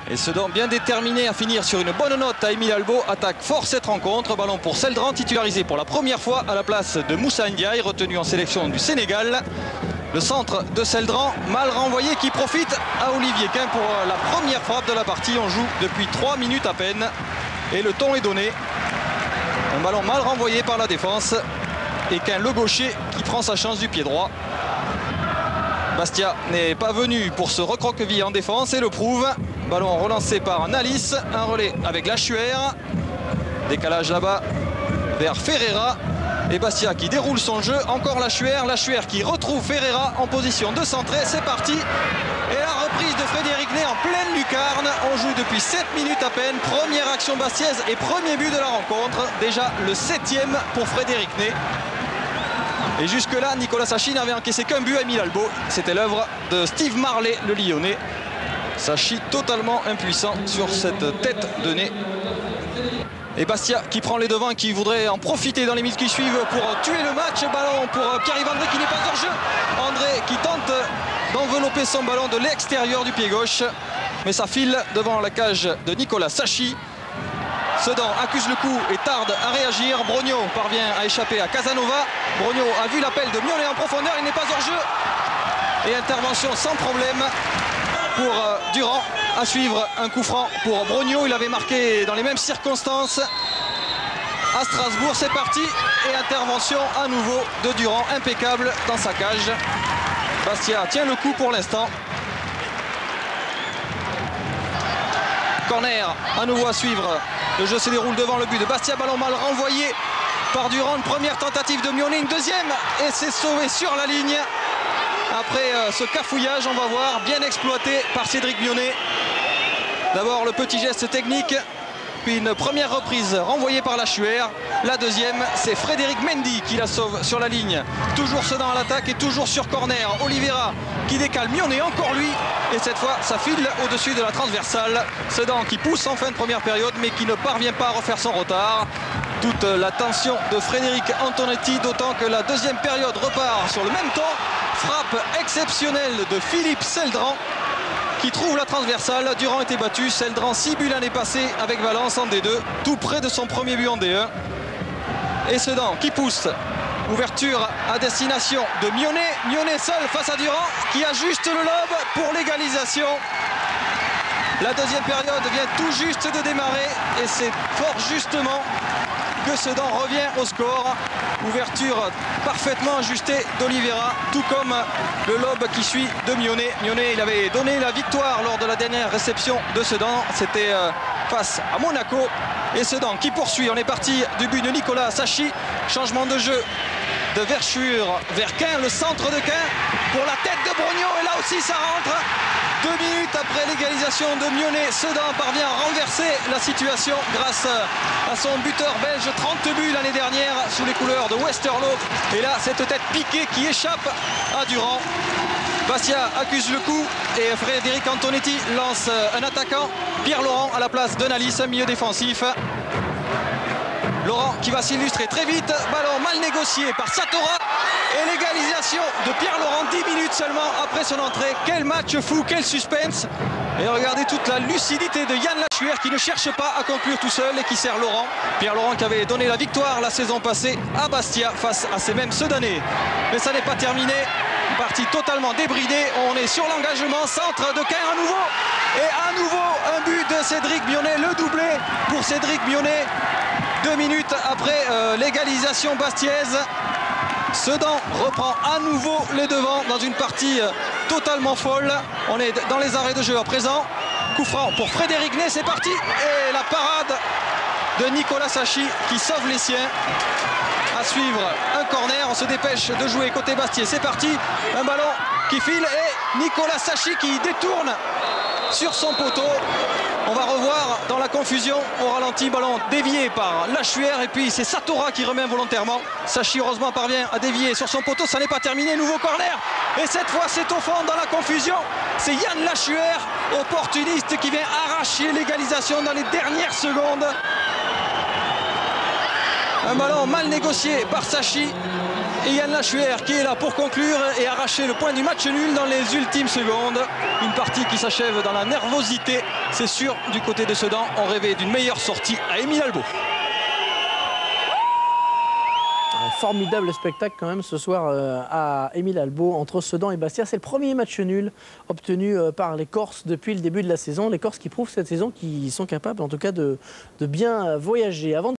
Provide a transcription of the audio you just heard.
Et Sedan bien déterminé à finir sur une bonne note à Émile Albo, attaque fort cette rencontre. Ballon pour Seldran, titularisé pour la première fois à la place de Moussa Ndiaye, retenu en sélection du Sénégal. Le centre de Seldran, mal renvoyé, qui profite à Olivier Quin pour la première frappe de la partie. On joue depuis 3 minutes à peine et le ton est donné. Un ballon mal renvoyé par la défense et Quin, le gaucher, qui prend sa chance du pied droit. Bastia n'est pas venu pour se recroqueviller en défense et le prouve. Ballon relancé par Nalis, un relais avec Lachuer. Décalage là-bas vers Ferreira. Et Bastia qui déroule son jeu, encore Lachuer qui retrouve Ferreira en position de centrer. C'est parti. Et la reprise de Frédéric Ney en pleine lucarne. On joue depuis 7 minutes à peine. Première action bastiaise et premier but de la rencontre. Déjà le 7e pour Frédéric Ney. Et jusque-là, Nicolas Sachi n'avait encaissé qu'un but à Émile Albo. C'était l'œuvre de Steve Marley, le Lyonnais. Sachi totalement impuissant sur cette tête de Ney. Et Bastia qui prend les devants et qui voudrait en profiter dans les minutes qui suivent pour tuer le match. Ballon pour Pierre-Yves André qui n'est pas hors jeu. André qui tente d'envelopper son ballon de l'extérieur du pied gauche. Mais ça file devant la cage de Nicolas Sachi. Sedan accuse le coup et tarde à réagir. Brogno parvient à échapper à Casanova. Brogno a vu l'appel de Mionnet en profondeur, il n'est pas hors jeu. Et intervention sans problème pour Durand. À suivre un coup franc pour Brogno. Il avait marqué dans les mêmes circonstances à Strasbourg. C'est parti. Et intervention à nouveau de Durand, impeccable dans sa cage. Bastia tient le coup pour l'instant. Corner à nouveau à suivre. Le jeu se déroule devant le but de Bastia. Ballon mal renvoyé par Durand. Une première tentative de Mionnet, une deuxième. Et c'est sauvé sur la ligne. Après ce cafouillage, on va voir, bien exploité par Cédric Mionnet. D'abord le petit geste technique, puis une première reprise renvoyée par Lachuer. La deuxième, c'est Frédéric Mendy qui la sauve sur la ligne. Toujours Sedan à l'attaque et toujours sur corner. Oliveira qui décale Mionnet, encore lui. Et cette fois, ça file au-dessus de la transversale. Sedan qui pousse en fin de première période, mais qui ne parvient pas à refaire son retard. Toute la tension de Frédéric Antonetti, d'autant que la deuxième période repart sur le même ton. Frappe exceptionnelle de Philippe Seldran qui trouve la transversale. Durand était battu. Seldran 6 buts l'année passée avec Valence en D2, tout près de son premier but en D1. Et Sedan qui pousse. Ouverture à destination de Mionnet. Mionnet seul face à Durand qui ajuste le lob pour l'égalisation. La deuxième période vient tout juste de démarrer et c'est fort justement que Sedan revient au score. Ouverture parfaitement ajustée d'Oliveira, tout comme le lob qui suit de Mionnet. Mionnet, il avait donné la victoire lors de la dernière réception de Sedan. C'était face à Monaco. Et Sedan qui poursuit. On est parti du but de Nicolas Sachi. Changement de jeu de Verschure vers Quin, le centre de Quin pour la tête de Brogno. Et là aussi, ça rentre. 2 minutes après l'égalisation de Mionnet, Sedan parvient à renverser la situation grâce à son buteur belge. 30 buts l'année dernière sous les couleurs de Westerlo. Et là, cette tête piquée qui échappe à Durand. Bastia accuse le coup et Frédéric Antonetti lance un attaquant. Pierre Laurent à la place de Nalis, un milieu défensif. Laurent qui va s'illustrer très vite. Ballon mal négocié par Satora. Et l'égalisation de Pierre Laurent 10 minutes seulement après son entrée. Quel match fou, quel suspense. Et regardez toute la lucidité de Yann Lachuer qui ne cherche pas à conclure tout seul et qui sert Laurent. Pierre Laurent qui avait donné la victoire la saison passée à Bastia face à ces mêmes Sedanais. Mais ça n'est pas terminé. Partie totalement débridée. On est sur l'engagement. Centre de Quin à nouveau. Et à nouveau un but de Cédric Mionnet. Le doublé pour Cédric Mionnet. 2 minutes après l'égalisation bastiaise. Sedan reprend à nouveau les devants dans une partie totalement folle. On est dans les arrêts de jeu à présent. Coup franc pour Frédéric Ney, c'est parti. Et la parade de Nicolas Sachi qui sauve les siens. À suivre un corner, on se dépêche de jouer côté Bastia. C'est parti, un ballon qui file et Nicolas Sachi qui détourne sur son poteau. On va revoir dans la confusion au ralenti, ballon dévié par Lachuer et puis c'est Satora qui remet volontairement. Sachi heureusement parvient à dévier sur son poteau, ça n'est pas terminé, nouveau corner. Et cette fois c'est au fond dans la confusion. C'est Yann Lachuer, opportuniste, qui vient arracher l'égalisation dans les dernières secondes. Un ballon mal négocié par Sachi Et Yann Lachuer qui est là pour conclure et arracher le point du match nul dans les ultimes secondes. Une partie qui s'achève dans la nervosité. C'est sûr, du côté de Sedan, on rêvait d'une meilleure sortie à Émile Albo. Un formidable spectacle quand même ce soir à Émile Albo entre Sedan et Bastia. C'est le premier match nul obtenu par les Corses depuis le début de la saison. Les Corses qui prouvent cette saison qu'ils sont capables en tout cas de bien voyager.